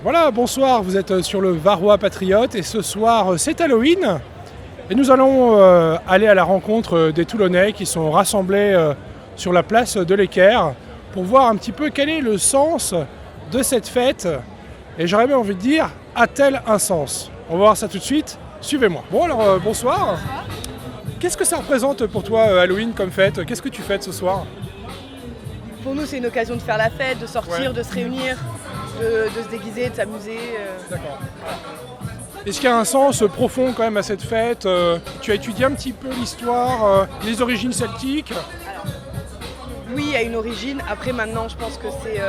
Voilà, bonsoir, vous êtes sur le Varrois Patriote et ce soir c'est Halloween et nous allons aller à la rencontre des Toulonnais qui sont rassemblés sur la place de l'Équerre pour voir un petit peu quel est le sens de cette fête et j'aurais même envie de dire, a-t-elle un sens? On va voir ça tout de suite, suivez-moi. Bon alors bonsoir, qu'est-ce que ça représente pour toi Halloween comme fête? Qu'est-ce que tu fêtes ce soir? Pour nous, c'est une occasion de faire la fête, de sortir, de se réunir, de se déguiser, de s'amuser. D'accord. Est-ce qu'il y a un sens profond quand même à cette fête? Tu as étudié un petit peu l'histoire, les origines celtiques? Oui, il y a une origine. Après, maintenant, je pense que c'est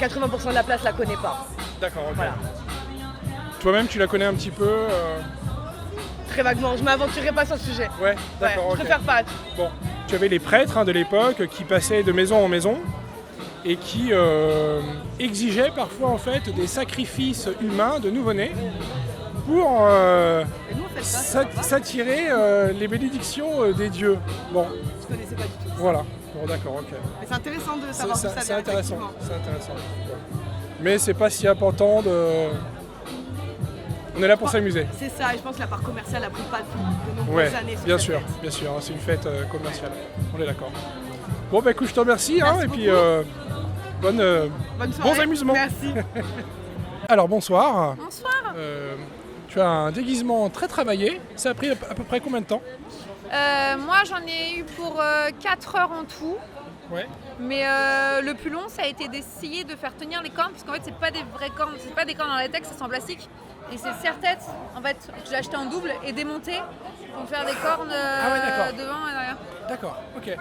80% de la place la connaît pas. D'accord, ok. Voilà. Toi-même, tu la connais un petit peu Très vaguement. Je m'aventurerai pas sur le sujet. Ouais, d'accord, Je ok. préfère pas. Bon, tu avais les prêtres de l'époque qui passaient de maison en maison et qui exigeaient parfois en fait des sacrifices humains de nouveau-nés pour Et nous, on fait ça. s'attirer les bénédictions des dieux. Bon, Je connaissais pas du tout. voilà. Bon, d'accord, ok. Mais c'est intéressant de savoir tout ça. C'est intéressant, effectivement. c'est intéressant. Bon. Mais c'est pas si important de... On est là pour s'amuser. C'est ça, et je pense que la part commerciale a pris pas de nombreuses Ouais, années. sur bien cette sûr, fête. bien sûr, c'est une fête commerciale. On est d'accord. Bon, bah écoute, je te remercie, Merci et puis Bonne soirée. bons amusements. Merci. Alors, bonsoir. Bonsoir. Tu as un déguisement très travaillé. Ça a pris à peu près combien de temps? Moi j'en ai eu pour 4 heures en tout, Ouais. mais le plus long ça a été d'essayer de faire tenir les cornes parce qu'en fait c'est pas des vraies cornes, c'est pas des cornes en latex, c'est en plastique et c'est serre-tête en fait que j'ai acheté en double et démonté pour faire des cornes d'accord. devant et derrière. D'accord, ok.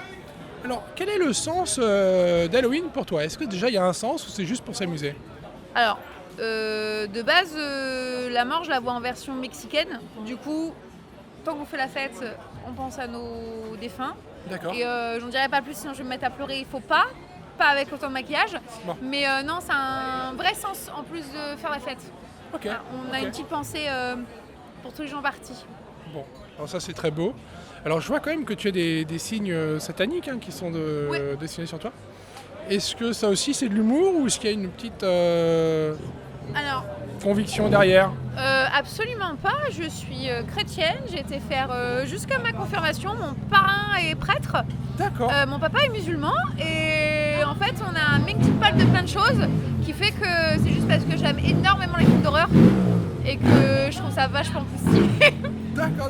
Alors, quel est le sens d'Halloween pour toi? Est-ce que déjà il y a un sens ou c'est juste pour s'amuser? Alors de base la mort je la vois en version mexicaine, du coup tant qu'on fait la fête on pense à nos défunts. D'accord. Et j'en dirais pas plus sinon je vais me mettre à pleurer, il faut pas avec autant de maquillage. Bon. Mais non, c'est un vrai sens en plus de faire la fête. Ok. Voilà, on a ok. une petite pensée pour tous les gens partis. Bon, alors ça c'est très beau. Alors je vois quand même que tu as des signes sataniques qui sont Ouais. dessinés sur toi. Est-ce que ça aussi c'est de l'humour ou est-ce qu'il y a une petite Alors, conviction derrière? absolument pas, je suis chrétienne, j'ai été faire jusqu'à ma confirmation, mon parrain est prêtre, D'accord. mon papa est musulman et en fait on a un melting pot de plein de choses qui fait que c'est juste parce que j'aime énormément les films d'horreur et que je trouve ça vachement plus stylé. D'accord.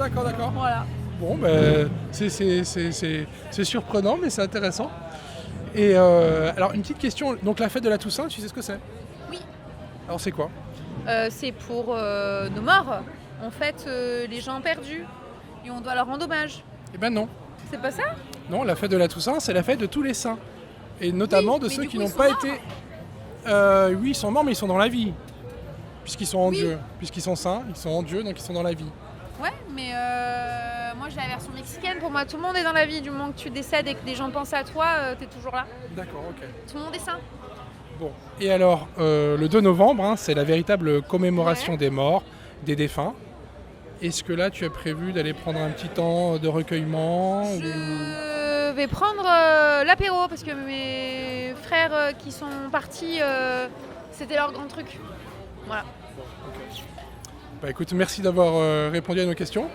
Voilà. Bon, ben, c'est surprenant, mais c'est intéressant. Et alors, une petite question. Donc, la fête de la Toussaint, tu sais ce que c'est? Oui. Alors, c'est quoi? C'est pour nos morts. On fête les gens perdus et on doit leur rendre hommage. Eh ben non. C'est pas ça? Non, la fête de la Toussaint, c'est la fête de tous les saints. Et notamment Oui, de mais ceux du qui coup, n'ont ils sont pas morts. été... oui, ils sont morts, mais ils sont dans la vie. Puisqu'ils sont en Oui. Dieu. Puisqu'ils sont saints, ils sont en Dieu, donc ils sont dans la vie. Ouais, mais moi j'ai la version mexicaine. Pour moi, tout le monde est dans la vie. Du moment que tu décèdes et que des gens pensent à toi, t'es toujours là. D'accord, ok. Tout le monde est sain. Bon. Et alors, le 2 novembre, c'est la véritable commémoration Ouais. des morts, des défunts. Est-ce que là, tu as prévu d'aller prendre un petit temps de recueillement ou- Je vais prendre l'apéro parce que mes frères qui sont partis, c'était leur grand truc. Voilà. Bah écoute, merci d'avoir répondu à nos questions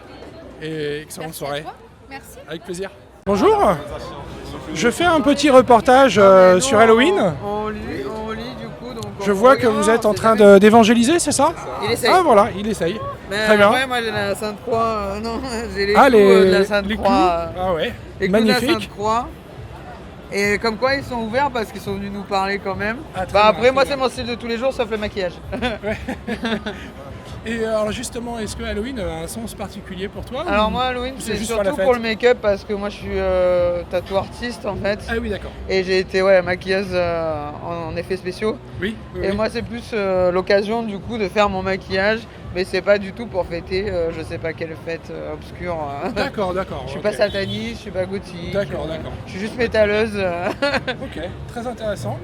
et excellente Merci à soirée. toi. Merci. Avec plaisir. Bonjour, je fais un petit reportage sur Halloween. On lit du coup. Donc Je on vois que regarde, vous êtes en c'est train jamais- d'évangéliser, c'est ça? Il essaye. Ah voilà, il essaye. Mais très bien. après, moi j'ai la Sainte Croix. Non, j'ai les Ah clous de la Sainte les clous. Croix. Ah ouais, Les clous de la magnifique. Sainte Croix. Et comme quoi ils sont ouverts parce qu'ils sont venus nous parler quand même. Ah, très Bah bien, après très moi bien. c'est mon style de tous les jours sauf le maquillage. Et alors justement, est-ce que Halloween a un sens particulier pour toi? Alors ou- moi Halloween c'est c'est juste pour la surtout fête pour le make-up parce que moi je suis tattoo artiste en fait. Ah oui, d'accord. Et j'ai été maquilleuse en effets spéciaux. Oui, oui, Et oui. moi c'est plus l'occasion du coup de faire mon maquillage. Mais c'est pas du tout pour fêter je sais pas quelle fête obscure. D'accord. Je suis ok. pas sataniste, je suis pas gothique. D'accord. Je suis juste métalleuse. Ok, très intéressant.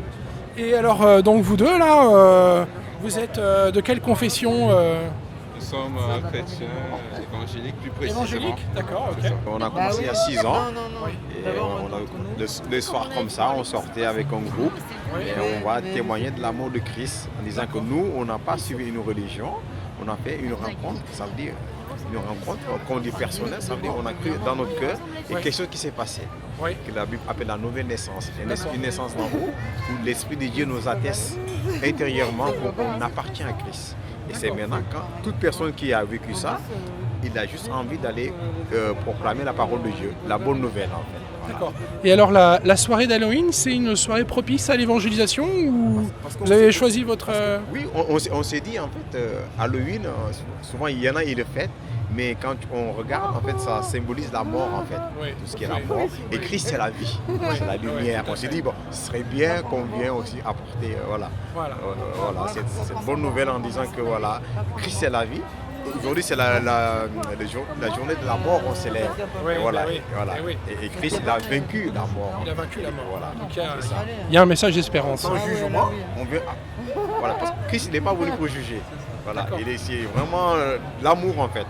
Et alors, donc vous deux là, vous êtes de quelle confession Nous sommes chrétiens évangéliques plus précisément. Évangélique, d'accord, ok. On a commencé il y a 6 ans. Non. Et le soir comme ça, on sortait avec un groupe et on va témoigner de l'amour de Christ en disant que nous, on n'a pas suivi une religion, on a fait une rencontre, ça veut dire une rencontre, qu'on dit personnelle, ça veut dire qu'on a cru dans notre cœur et quelque chose qui s'est passé, que la Bible appelle la nouvelle naissance, une naissance d'en haut où l'Esprit de Dieu nous atteste intérieurement qu'on appartient à Christ. Et c'est maintenant quand toute personne qui a vécu ça, il a juste envie d'aller proclamer la parole de Dieu, la bonne nouvelle en fait. D'accord. Et alors la soirée d'Halloween, c'est une soirée propice à l'évangélisation ou vous avez choisi votre... Oui, on s'est dit en fait, Halloween, souvent il y en a, ils le fêtent, mais quand on regarde, en fait, ça symbolise la mort en fait, tout ce qui est la mort. Et Christ c'est la vie, c'est la lumière. On s'est dit, bon, ce serait bien qu'on vienne aussi apporter cette bonne nouvelle en disant que voilà, Christ c'est la vie. Aujourd'hui, c'est la journée de la mort, on célèbre. Et Christ, il a vaincu la mort. Il a vaincu la mort. Voilà. Donc il y a un message d'espérance. Sans jugement, voilà, parce que Christ n'est pas venu pour juger. Voilà. C'est vraiment l'amour en fait.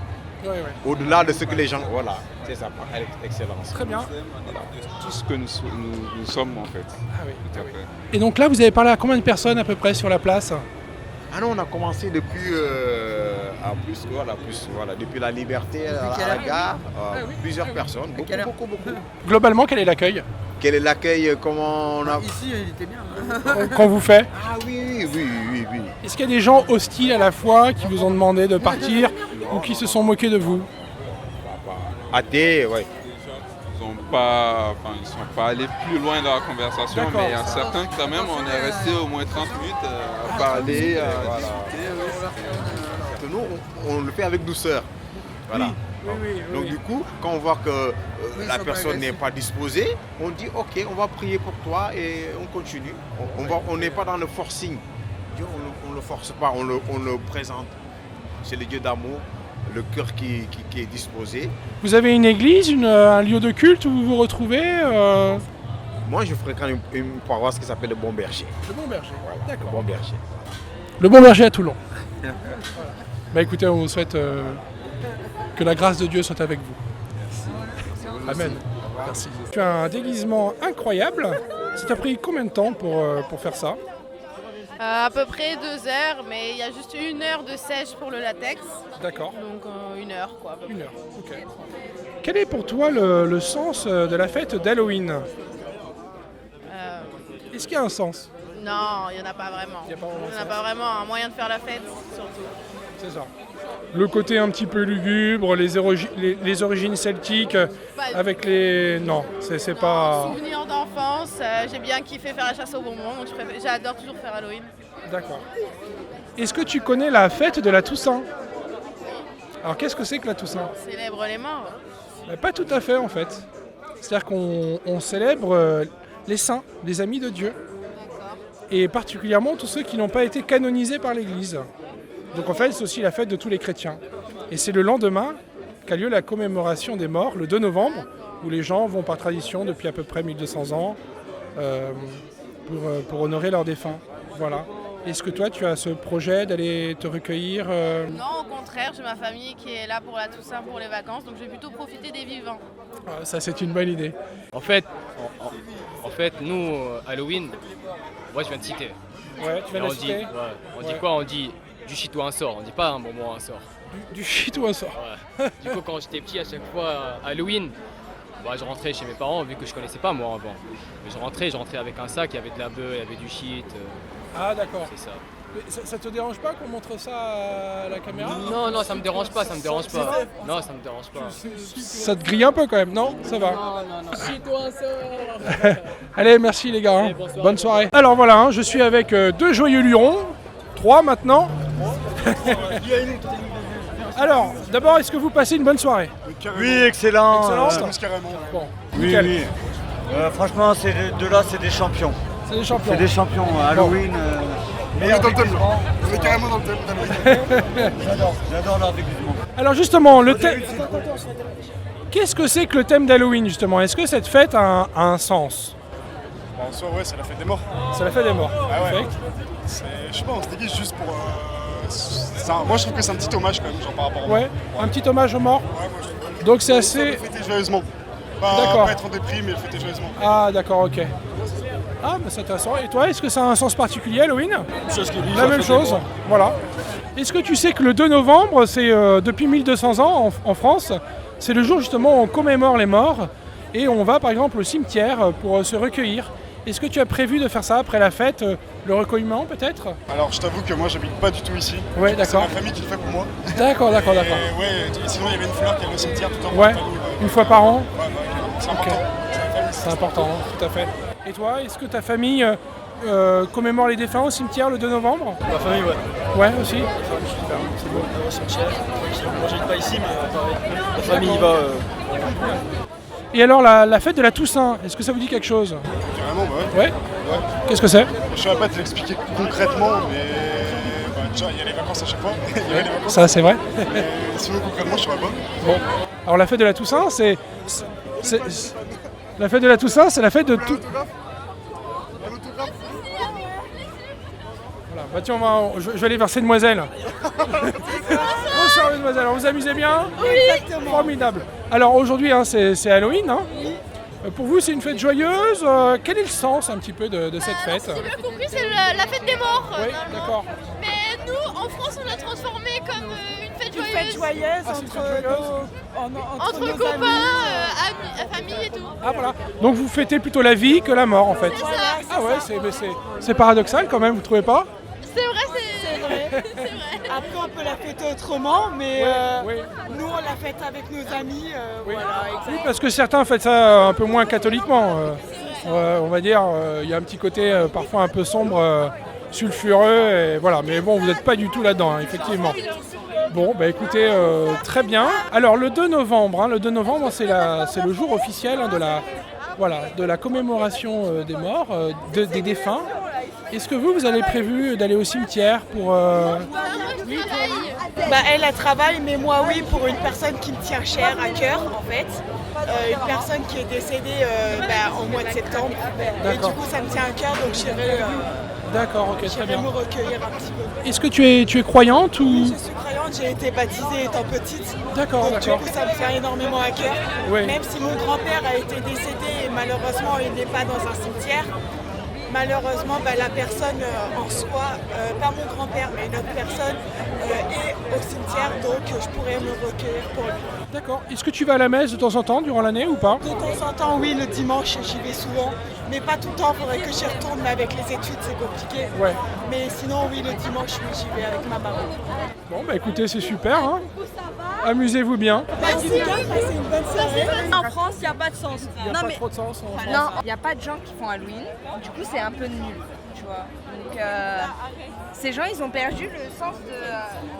Au-delà de ce que les gens... Voilà, c'est ça, par excellence. Très bien. Voilà. Tout ce que nous sommes en fait. Tout à fait. Et donc là, vous avez parlé à combien de personnes à peu près sur la place? Ah non, on a commencé depuis depuis la Liberté à la gare, plusieurs personnes, beaucoup. Globalement, quel est l'accueil? Quel est l'accueil, comment on a... Ici, il était bien. Qu'on vous fait? Ah oui. Est-ce qu'il y a des gens hostiles à la fois qui vous ont demandé de partir ou qui se sont moqués de vous? Athées, oui. Ils ne sont pas allés plus loin dans la conversation, D'accord. mais il y a certains quand même, on est resté au moins 30 minutes à parler, à discuter. Nous, on le fait avec douceur. Voilà. Donc du coup, quand on voit que la personne n'est pas disposée, on dit ok, on va prier pour toi et on continue. On n'est pas dans le forcing. Dieu, on ne le force pas, on le présente. C'est le Dieu d'amour, le cœur qui est disposé. Vous avez une église, un lieu de culte où vous vous retrouvez Moi, je fréquente une paroisse qui s'appelle le Bon Berger. Le Bon Berger, d'accord. Le Bon Berger. Le Bon Berger à Toulon. Bah écoutez, on vous souhaite que la grâce de Dieu soit avec vous. Merci. Amen. Merci. Tu as un déguisement incroyable. Ça t'a pris combien de temps pour faire ça? À peu près 2 heures, mais il y a juste 1 heure de sèche pour le latex. D'accord. Donc 1 heure quoi. À peu près. 1 heure, ok. Quel est pour toi le sens de la fête d'Halloween? Est-ce qu'il y a un sens? Non, il n'y en a pas vraiment. Il n'y a pas vraiment un moyen de faire la fête, surtout. C'est ça. Le côté un petit peu lugubre, les origines celtiques, avec les... Non, c'est pas... Souvenir d'enfance, j'ai bien kiffé faire la chasse aux bonbons, donc j'adore toujours faire Halloween. D'accord. Est-ce que tu connais la fête de la Toussaint? Alors qu'est-ce que c'est que la Toussaint? On célèbre les morts. Pas tout à fait en fait. C'est-à-dire qu'on célèbre les saints, les amis de Dieu. Et particulièrement tous ceux qui n'ont pas été canonisés par l'Église. Donc en fait, c'est aussi la fête de tous les chrétiens. Et c'est le lendemain qu'a lieu la commémoration des morts, le 2 novembre, où les gens vont par tradition depuis à peu près 1200 ans pour honorer leurs défunts. Voilà. Est-ce que toi, tu as ce projet d'aller te recueillir Non, au contraire, j'ai ma famille qui est là pour la Toussaint, pour les vacances, donc je vais plutôt profiter des vivants. Ça, c'est une bonne idée. En fait, nous, Halloween, moi je viens de citer. Ouais, tu viens de citer. On dit quoi? On dit du shit ou un sort, on dit pas un bonbon un sort. Du shit ou un sort. Ouais. Du coup, quand j'étais petit, à chaque fois, Halloween, je rentrais chez mes parents, vu que je connaissais pas moi avant. Mais je rentrais avec un sac, il y avait de la bœuf, il y avait du shit. Ah d'accord. C'est ça. Mais ça te dérange pas qu'on montre ça à la caméra? Non, ça me dérange pas, ça me dérange pas. Non, ça me dérange pas. Ça te grille un peu quand même, non? Ça va. Non. Shit ou un sort. Allez, merci les gars. Bonne soirée. Alors voilà, je suis avec 2 joyeux lurons. 3 maintenant. Alors, d'abord, est-ce que vous passez une bonne soirée? Oui, excellent. Excellente. Carrément. Bon, Oui, nickel. oui. Franchement, ces deux-là, c'est des champions. C'est des champions. C'est des champions. Halloween. On est dans le thème. On est carrément dans le thème d'Halloween. J'adore leur déguisement. Alors justement, le thème... Qu'est-ce que c'est que le thème d'Halloween justement? Est-ce que cette fête a un sens? En soi, ouais, c'est la fête des morts. C'est la fête des morts. Ah ouais. Perfect. Je sais pas, on se déguise juste pour moi je trouve que c'est un petit hommage quand même, genre par rapport à moi. Ouais, un petit hommage aux morts. Ouais, moi, je trouve Donc c'est que assez... le fêter joyeusement. D'accord. Pas être en déprime, mais le fêter joyeusement. Ah d'accord, ok. Ah bah c'est intéressant. Et toi, est-ce que ça a un sens particulier Halloween? La même chose, voilà. Est-ce que tu sais que le 2 novembre, c'est depuis 1200 ans en France, c'est le jour justement où on commémore les morts et on va par exemple au cimetière pour se recueillir. Est-ce que tu as prévu de faire ça après la fête, le recueillement peut-être? Alors je t'avoue que moi j'habite pas du tout ici. Ouais, C'est d'accord. ma famille qui le fait pour moi. D'accord. Et ouais, sinon il y avait une fleur qui allait au cimetière tout en Ouais, une fois par an. c'est Ok. important. C'est important, tout à fait. Et toi, est-ce que ta famille commémore les défunts au cimetière le 2 novembre? Ma famille, ouais. Ouais, aussi. C'est beau. Au cimetière. Moi, j'habite pas ici, mais pareil. La famille y va. Et alors, la fête de la Toussaint, est-ce que ça vous dit quelque chose? Carrément, bah ouais. Ouais. Qu'est-ce que c'est? Je saurais pas te l'expliquer concrètement, mais déjà il y a les vacances à chaque fois. Il y avait les vacances. Ça, c'est vrai. Mais sinon concrètement je saurais pas. Bon. Alors, la fête de la Toussaint, la fête de la Toussaint, c'est la fête de tout. Voilà. Bah tiens, je vais aller vers ces demoiselles. Bonsoir mesdemoiselles, alors vous vous amusez bien? Oui, exactement. Formidable. Alors aujourd'hui, hein, c'est Halloween. Hein. Pour vous, c'est une fête joyeuse. Quel est le sens un petit peu de cette fête? Si j'ai bien compris, c'est la fête des morts. Oui, d'accord. Mais nous, en France, on l'a transformé comme une fête joyeuse. Une fête joyeuse entre copains, famille et tout. Ah voilà. Donc vous fêtez plutôt la vie que la mort en fait. C'est ça. Ah ouais, c'est paradoxal quand même, vous trouvez pas? C'est vrai, c'est vrai. Après, on peut la fêter autrement, mais Oui. nous, on la fête avec nos amis. Voilà, Oui, parce que certains fêtent ça un peu moins catholiquement. On va dire, il y a un petit côté parfois un peu sombre, sulfureux, et voilà. Mais bon, vous n'êtes pas du tout là-dedans, hein, effectivement. Bon, bah écoutez, très bien. Alors le 2 novembre, hein, c'est le jour officiel hein, de la commémoration des morts, des défunts. Est-ce que vous avez prévu d'aller au cimetière pour... Elle travaille, mais moi oui, pour une personne qui me tient cher à cœur en fait. Une personne qui est décédée au mois de septembre. Et du coup ça me tient à cœur, donc j'irai D'accord, ok, très bien. me recueillir un petit peu. Est-ce que tu es croyante ou... Oui, je suis croyante, j'ai été baptisée étant petite. D'accord, donc du coup ça me tient énormément à cœur. Oui. Même si mon grand-père a été décédé et malheureusement il n'est pas dans un cimetière. Malheureusement, la personne en soi, pas mon grand-père, mais une autre personne, est au cimetière, donc je pourrais me recueillir pour lui. D'accord. Est-ce que tu vas à la messe de temps en temps durant l'année ou pas? De temps en temps, oui, le dimanche, j'y vais souvent. Mais pas tout le temps, il faudrait que j'y retourne, mais avec les études, c'est compliqué. Ouais. Mais sinon, oui, le dimanche, oui, j'y vais avec ma maman. Bon, bah écoutez, c'est super. Hein. Amusez-vous bien. Merci, passez une bonne soirée. En France, il n'y a pas de sens. Il n'y a pas trop de sens en France. Non, il n'y a pas de gens qui font Halloween. Du coup, c'est un peu nul, tu vois. Donc, ces gens, ils ont perdu le sens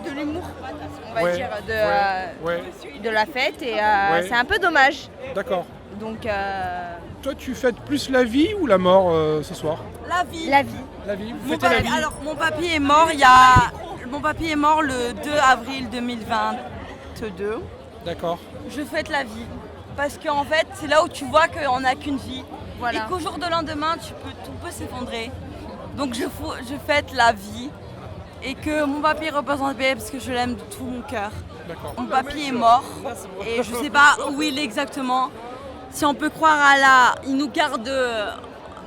de l'humour, on va dire, de la fête. Et c'est un peu dommage. D'accord. Donc, toi, tu fêtes plus la vie ou la mort ce soir? La vie. La vie. La vie. Vous fêtez la vie. Alors, mon papy est mort le 2 avril 2022. D'accord. Je fête la vie. Parce qu'en fait, c'est là où tu vois qu'on n'a qu'une vie. Voilà. Et qu'au jour de lendemain, tout peut s'effondrer. Donc je fête la vie. Et que mon papy représente bien parce que je l'aime de tout mon cœur. D'accord. Mon papy est mort. Et je sais pas où il est exactement. Si on peut croire à Allah, il nous garde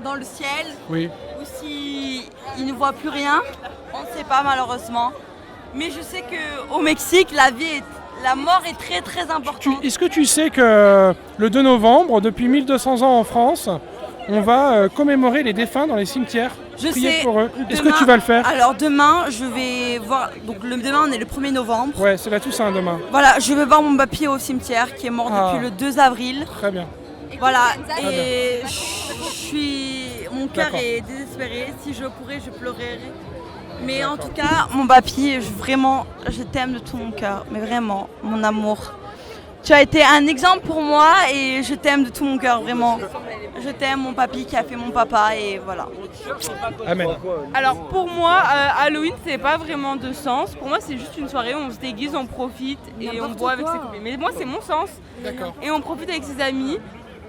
dans le ciel. Oui. Ou si il ne voit plus rien. On ne sait pas malheureusement. Mais je sais qu'au Mexique, la mort est très très importante. Est-ce que tu sais que le 2 novembre, depuis 1200 ans en France, on va commémorer les défunts dans les cimetières? Je prier sais. pour eux. Est-ce Demain- que tu vas le faire? Alors demain, je vais voir. Donc demain, on est le 1er novembre. Ouais, c'est la Toussaint demain. Voilà, je vais voir mon papy au cimetière qui est mort depuis le 2 avril. Très bien. Voilà, Très et mon cœur D'accord. est désespéré. Si je pourrais, je pleurerais. Mais en tout cas, mon papy, je t'aime de tout mon cœur. Mais vraiment, mon amour. Tu as été un exemple pour moi et je t'aime de tout mon cœur, vraiment. Je t'aime, mon papy qui a fait mon papa et voilà. Amen. Alors pour moi, Halloween, c'est pas vraiment de sens. Pour moi, c'est juste une soirée où on se déguise, on profite et on boit avec ses copines. Mais moi, c'est mon sens. D'accord. Et on profite avec ses amis.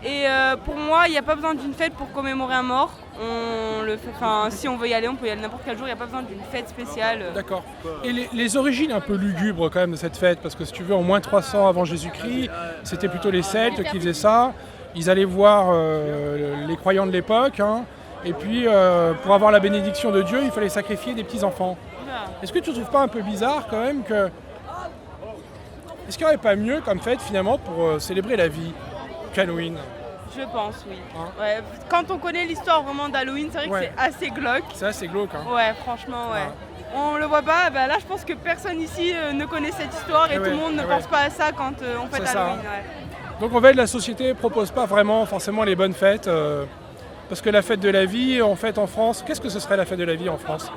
Et pour moi, il n'y a pas besoin d'une fête pour commémorer un mort. On le fait, si on veut y aller, on peut y aller n'importe quel jour, il n'y a pas besoin d'une fête spéciale. D'accord. Et les origines un peu lugubres quand même de cette fête, parce que si tu veux, en moins 300 avant Jésus-Christ, c'était plutôt les Celtes qui faisaient ça. Ils allaient voir les croyants de l'époque, hein, et puis pour avoir la bénédiction de Dieu, il fallait sacrifier des petits-enfants. Est-ce que tu ne trouves pas un peu bizarre quand même que... Est-ce qu'il n'y aurait pas mieux comme fête finalement pour célébrer la vie qu'Halloween? Je pense, oui. Hein, ouais. Quand on connaît l'histoire vraiment d'Halloween, c'est vrai que c'est assez glauque. C'est assez glauque. Hein. Ouais, franchement, ouais. On le voit pas, là je pense que personne ici ne connaît cette histoire et tout le monde ne pense pas à ça quand on fête Halloween. Donc en fait la société ne propose pas vraiment forcément les bonnes fêtes, parce que la fête de la vie, en fait en France, qu'est-ce que ce serait la fête de la vie en France?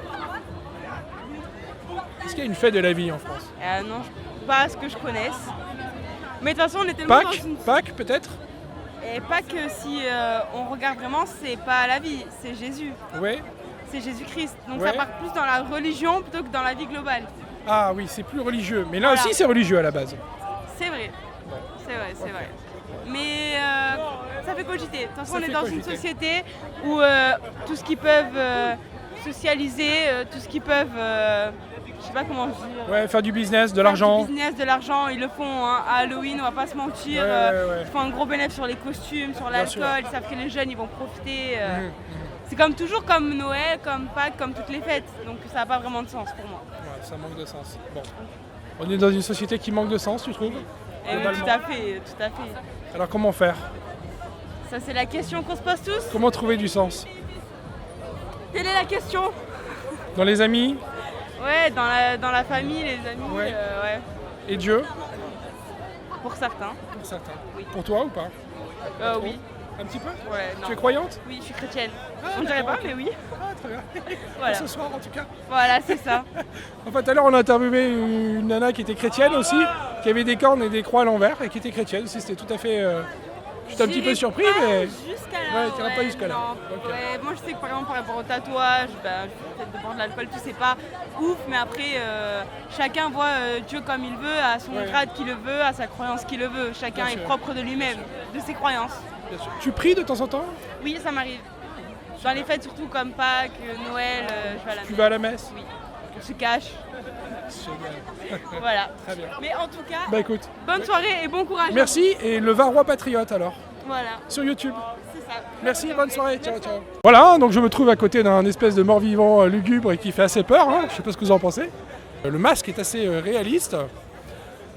Est-ce qu'il y a une fête de la vie en France? Non, pas à ce que je connaisse. Mais de toute façon on est tellement dans une... Pâques peut-être? Et Pâques, si on regarde vraiment, c'est pas la vie, c'est Jésus. Oui. C'est Jésus-Christ. Donc ça part plus dans la religion plutôt que dans la vie globale. Ah oui, c'est plus religieux. Mais là aussi c'est religieux à la base. C'est vrai. C'est vrai. Mais ça fait cogiter. De toute façon, on est dans une société où tout ce qu'ils peuvent socialiser, tout ce qu'ils peuvent... je sais pas comment dire. Ouais, faire du business, de l'argent. Du business, de l'argent, ils le font hein. À Halloween, on va pas se mentir. Ils font un gros bénéfice sur les costumes, sur l'alcool, ils savent que les jeunes ils vont profiter. C'est comme toujours comme Noël, comme Pâques, comme toutes les fêtes. Donc ça n'a pas vraiment de sens pour moi. Ouais, ça manque de sens. Bon. On est dans une société qui manque de sens, tu trouves? Tout à fait. Alors comment faire? Ça c'est la question qu'on se pose tous. Comment trouver du sens? Quelle est la question? Dans les amis? Ouais, dans la famille, les amis. Ouais. Et Dieu? Pour certains. Pour certains. Oui. Pour toi ou pas? Oui. Un petit peu? Ouais. Tu es croyante? Oui, je suis chrétienne. On dirait pas, mais oui. Ah, très bien. Voilà. Ce soir en tout cas. Voilà, c'est ça. Enfin, tout à l'heure, on a interviewé une nana qui était chrétienne aussi, qui avait des cornes et des croix à l'envers et qui était chrétienne aussi. C'était tout à fait... J'étais un petit peu surpris, mais... Jusqu'à là. Ouais, pas jusqu'à là. Okay. Ouais, moi, je sais que par exemple, par rapport au tatouage, peut-être de boire de l'alcool, tout c'est pas ouf, mais après, chacun voit Dieu comme il veut, à son grade qu'il le veut, à sa croyance qu'il le veut. Chacun est propre de lui-même, de ses croyances. Tu pries de temps en temps? Oui, ça m'arrive. Dans les fêtes surtout comme Pâques, Noël, je vais à la messe. Tu vas à la messe? Oui. On se cache. Voilà. Très bien. Mais en tout cas, écoute. Bonne soirée et bon courage. Merci et le Varrois Patriote alors. Voilà. Sur YouTube. C'est ça. Merci, bonne soirée. Ciao. Voilà, donc je me trouve à côté d'un espèce de mort-vivant lugubre et qui fait assez peur. Hein. Je sais pas ce que vous en pensez. Le masque est assez réaliste.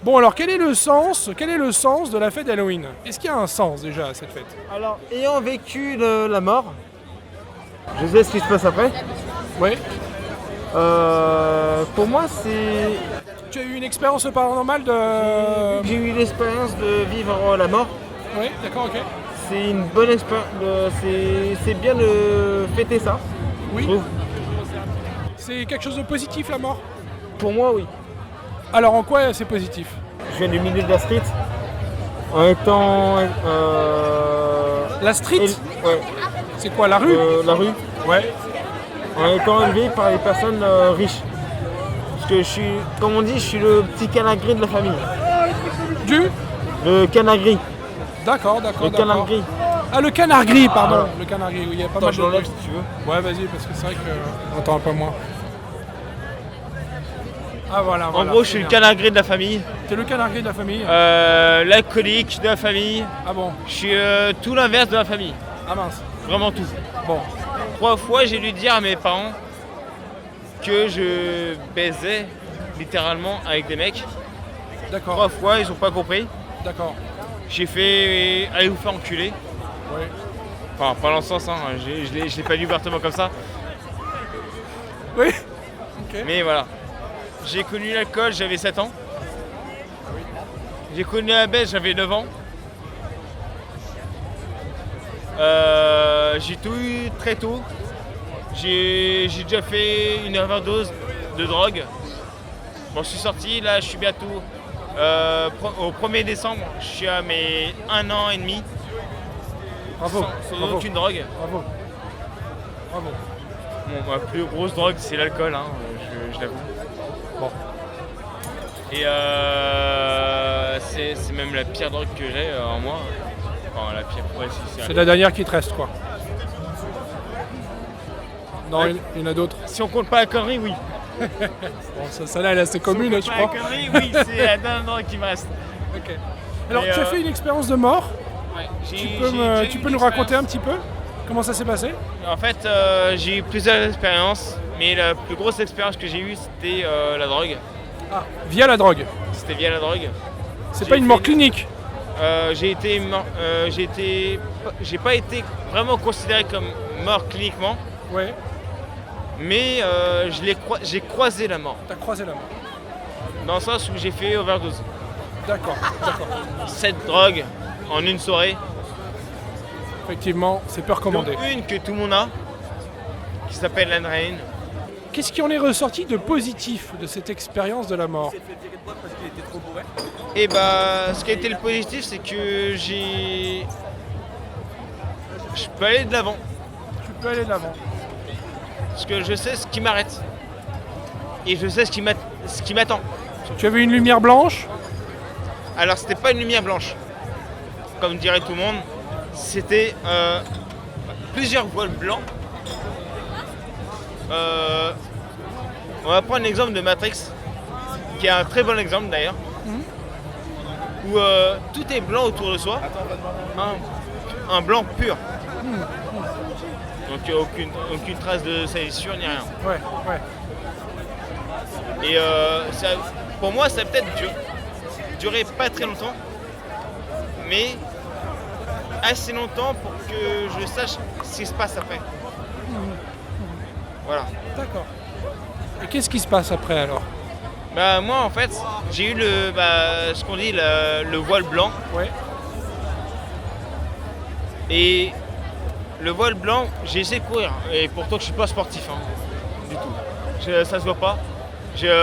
Bon alors quel est le sens de la fête d'Halloween? Est-ce qu'il y a un sens déjà à cette fête? Alors ayant vécu la mort, je sais ce qui se passe après. Oui. Pour moi c'est... Tu as eu une expérience paranormale de... J'ai eu l'expérience de vivre la mort. Oui, d'accord, ok. C'est une bonne expérience, c'est bien de fêter ça, oui. Je trouve. C'est quelque chose de positif la mort? Pour moi oui. Alors en quoi c'est positif? Je viens du milieu de la street. En étant... La street? Ouais. C'est quoi, la rue? La rue. Ouais. En étant élevé par les personnes riches. Parce que je suis, comme on dit, je suis le petit canard gris de la famille. Le canard gris. D'accord. Le canard gris. Ah, le canard gris, pardon. Le canard gris, oui, il y a pas mal de... je l'enlève si tu veux. Ouais, vas-y, parce que c'est vrai qu'on entend un peu moins. Ah voilà. En gros, je suis le canard gris de la famille. T'es le canard gris de la famille? L'alcoolique de la famille. Ah bon? Je suis tout l'inverse de la famille. Ah mince. Vraiment tout. Bon. 3 fois, j'ai dû dire à mes parents que je baisais littéralement avec des mecs. D'accord. 3 fois, ils ont pas compris. D'accord. J'ai fait allez vous faire enculer. Ouais. Enfin, pas dans le sens, hein. Je l'ai pas dit ouvertement comme ça. Oui. Ok. Mais voilà. J'ai connu l'alcool, j'avais 7 ans. J'ai connu la baisse, j'avais 9 ans. J'ai tout eu très tôt. J'ai déjà fait une overdose de drogue. Bon, je suis sorti, là je suis bientôt au 1er décembre, je suis à mes 1 an et demi. Bravo. Sans aucune drogue. Bravo. Bon, ma plus grosse drogue c'est l'alcool, hein, je l'avoue. Bon. Et c'est même la pire drogue que j'ai en moi. Enfin, la pire, ouais, C'est la dernière qui te reste, quoi. Non, Ouais. il y en a d'autres. Si on compte pas la connerie, oui. Bon, celle-là, elle est assez commune, si on je compte crois. pas la connerie, oui, c'est la dernière qui me reste. Ok. Alors, Mais, tu as fait une expérience de mort. Ouais, Tu peux nous raconter un petit peu comment ça s'est passé? En fait, j'ai eu plusieurs expériences, mais la plus grosse expérience que j'ai eue, c'était la drogue. Ah, via la drogue. C'était via la drogue. C'est pas une mort clinique. J'ai pas été vraiment considéré comme mort cliniquement. Ouais. Mais j'ai croisé la mort. T'as croisé la mort. Dans le sens où j'ai fait overdose. D'accord, d'accord. 7 drogues en une soirée. Effectivement, c'est peu recommandé. Donc une que tout le monde a, qui s'appelle l'adrénaline. Qu'est-ce qui en est ressorti de positif de cette expérience de la mort? Et bah, ce qui a été le positif, c'est que je peux aller de l'avant. Tu peux aller de l'avant. Parce que je sais ce qui m'arrête. Et je sais ce qui m'attend. Tu avais une lumière blanche? Alors c'était pas une lumière blanche, comme dirait tout le monde. C'était plusieurs voiles blancs. On va prendre l'exemple de Matrix, qui est un très bon exemple d'ailleurs. Où tout est blanc autour de soi. Un blanc pur. Donc aucune trace de salissure ni rien. Ouais, ouais. Et pour moi, ça a peut-être duré pas très longtemps, mais assez longtemps pour que je sache ce qui se passe après. Voilà. D'accord. Et qu'est-ce qui se passe après alors? Bah moi en fait, j'ai eu ce qu'on dit le voile blanc. Ouais. Et le voile blanc, j'ai essayé de courir. Et pourtant je suis pas sportif, hein, du tout. Ça se voit pas.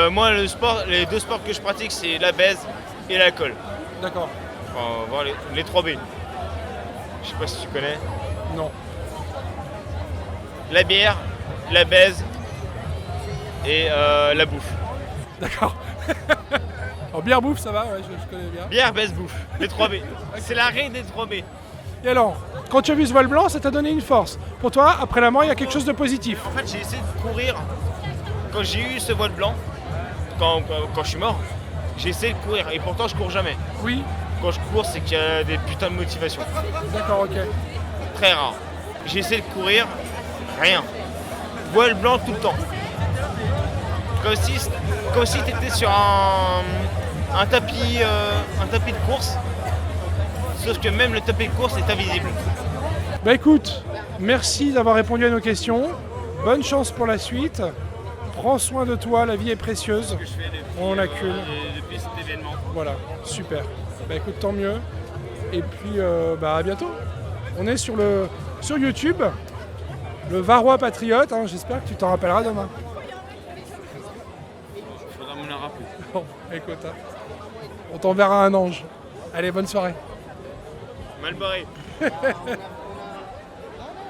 Moi les deux sports que je pratique, c'est la baise et l'alcool. D'accord. Enfin, voilà, les 3 B. Je sais pas si tu connais. Non. La bière, la baise et la bouffe. D'accord. Alors bière bouffe, ça va, ouais, je connais bien. Bière, baise, bouffe. Les 3 B. C'est la règle des 3 B. Et alors, quand tu as vu ce voile blanc, ça t'a donné une force. Pour toi, après la mort, il y a quelque chose de positif. En fait, j'ai essayé de courir. Quand j'ai eu ce voile blanc, quand je suis mort, j'ai essayé de courir. Et pourtant, je cours jamais. Oui. Quand je cours, c'est qu'il y a des putains de motivation. D'accord, ok. Très rare. J'ai essayé de courir, rien. Voile blanc tout le temps. Comme si tu étais sur un tapis de course. Sauf que même le tapis de course est invisible. Bah écoute, merci d'avoir répondu à nos questions. Bonne chance pour la suite. Prends soin de toi, la vie est précieuse. On la cule. Depuis cet événement. Voilà, super. Bah écoute, tant mieux. Et puis à bientôt. On est sur YouTube, le Varrois Patriote. Hein, j'espère que tu t'en rappelleras demain. Faudra me le rappeler. Bon, écoute, hein, on t'enverra un ange. Allez, bonne soirée. Mal barré.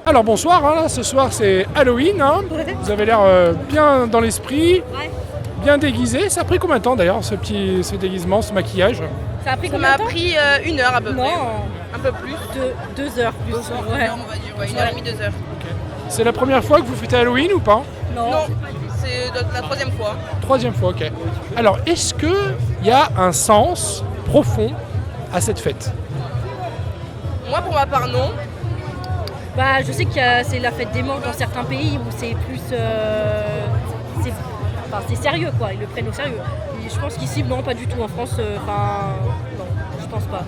Alors bonsoir, hein, là, ce soir c'est Halloween. Hein. Vous avez l'air bien dans l'esprit, bien déguisé. Ça a pris combien de temps d'ailleurs ce déguisement, ce maquillage? Ça a pris combien de temps? Ça m'a pris 1 heure à peu près. Un peu plus. 2 heures plus. 2 heures, on va dire. Ouais, 1h30, 2 heures. C'est la première fois que vous fêtez Halloween ou pas? Non, c'est la 3e fois. 3e fois, ok. Alors, est-ce qu'il y a un sens profond à cette fête? Moi, pour ma part, non. Bah, je sais que c'est la fête des morts dans certains pays où c'est plus... c'est sérieux, quoi. Ils le prennent au sérieux. Et je pense qu'ici, non, pas du tout. En France, non, je pense pas.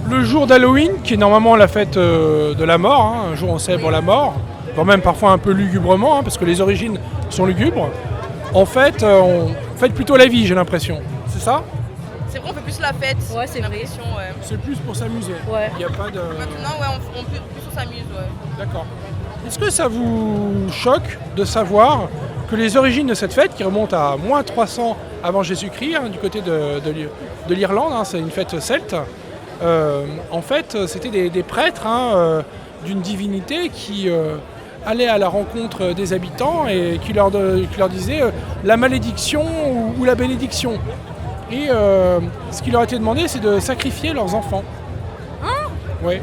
Le jour d'Halloween, qui est normalement la fête de la mort, hein, un jour on célèbre la mort, voire même parfois un peu lugubrement, hein, parce que les origines sont lugubres, en fait, on fête plutôt la vie, j'ai l'impression. C'est ça? C'est vrai, on fait plus la fête. Ouais, c'est vrai. Ouais. C'est plus pour s'amuser. Ouais. Il n'y a pas de... Maintenant, ouais, on s'amuse, ouais. D'accord. Est-ce que ça vous choque de savoir que les origines de cette fête, qui remontent à moins 300 avant Jésus-Christ, hein, du côté de l'Irlande, hein, c'est une fête celte, en fait, c'était des prêtres d'une divinité qui allaient à la rencontre des habitants et qui leur disaient la malédiction ou la bénédiction. Et ce qui leur était demandé, c'est de sacrifier leurs enfants. Hein? Ouais.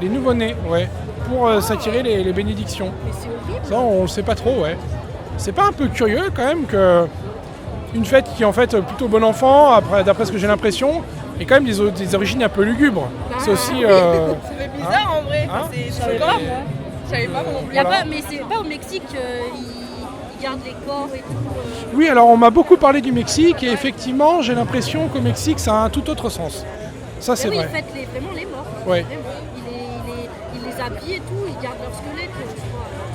Les nouveau-nés, ouais. Pour s'attirer les bénédictions. Mais c'est horrible. Ça, on le sait pas trop, ouais. C'est pas un peu curieux quand même que une fête qui est en fait plutôt bon enfant, après, d'après ce que j'ai l'impression, est quand même des origines un peu lugubres. C'est aussi. Ça fait bizarre en vrai. Hein C'est grave. Je savais pas non plus. Mais c'est pas au Mexique ils gardent les corps et tout. Oui, alors on m'a beaucoup parlé du Mexique et effectivement, j'ai l'impression qu'au Mexique, ça a un tout autre sens. Ça, c'est oui, vrai. ils fêtent vraiment les morts. Ouais. Vraiment. Ils les habillent et tout, ils gardent leur squelette.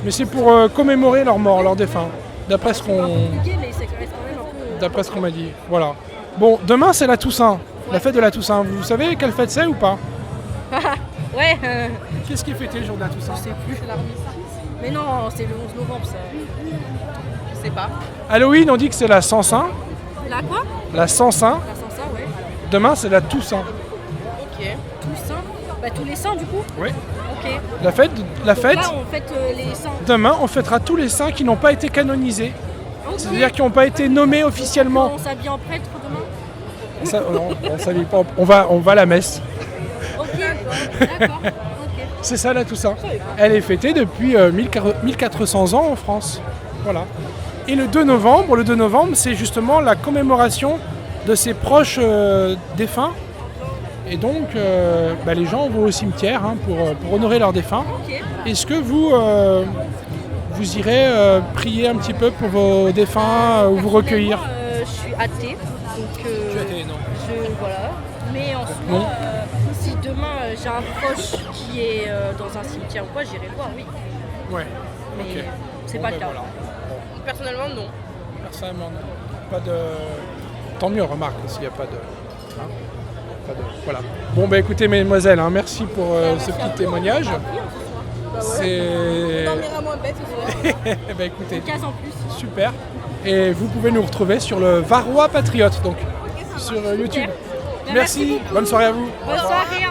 Mais c'est pour commémorer leurs morts, leurs défunts. D'après ce qu'on. Compliqué, mais ça reste quand même un peu. D'après ce qu'on m'a dit. Voilà. Bon, demain c'est la Toussaint, la fête de la Toussaint. Vous savez quelle fête c'est ou pas? Ouais. Qu'est-ce qui est fêté le jour de la Toussaint? Je sais plus. Mais non, c'est le 11 novembre ça. Je sais pas. Halloween, on dit que c'est la Saint-Saint. La quoi? La Saint-Saint. La Saint-Saint, ouais. Demain c'est la Toussaint. Ok. Toussaint. Bah tous les saints du coup. Oui. Ok. La fête. Donc là on fête les saints. Demain, on fêtera tous les saints qui n'ont pas été canonisés. Okay. C'est-à-dire qui n'ont pas été nommés officiellement. On s'habille en prêtre demain? On s'habille pas. On va à la messe. Ok, d'accord. Okay. C'est ça la Toussaint. Elle est fêtée depuis 1400 ans en France. Voilà. Et le 2 novembre, c'est justement la commémoration de ses proches défunts. Et donc, les gens vont au cimetière pour honorer leurs défunts. Okay. Est-ce que vous irez prier un petit peu pour vos défunts ou vous recueillir? Je suis athée, donc Tu es athée, non. voilà. Mais en soi, si demain j'ai un proche qui est dans un cimetière ou quoi, j'irai le voir, oui. Ouais. Mais Ok. c'est Bon, pas le cas. voilà. Personnellement, non. Personnellement, non. Pas de. Tant mieux, remarque, s'il n'y a pas de. Hein, pas de. Voilà. Bon, écoutez, mesdemoiselles, merci pour ce petit témoignage. C'est. On dormira moins bête ce soir. Écoutez. Une case en plus. Super. Et vous pouvez nous retrouver sur le Varrois Patriote, donc sur YouTube. Merci beaucoup. Bonne soirée à vous. Bonne soirée.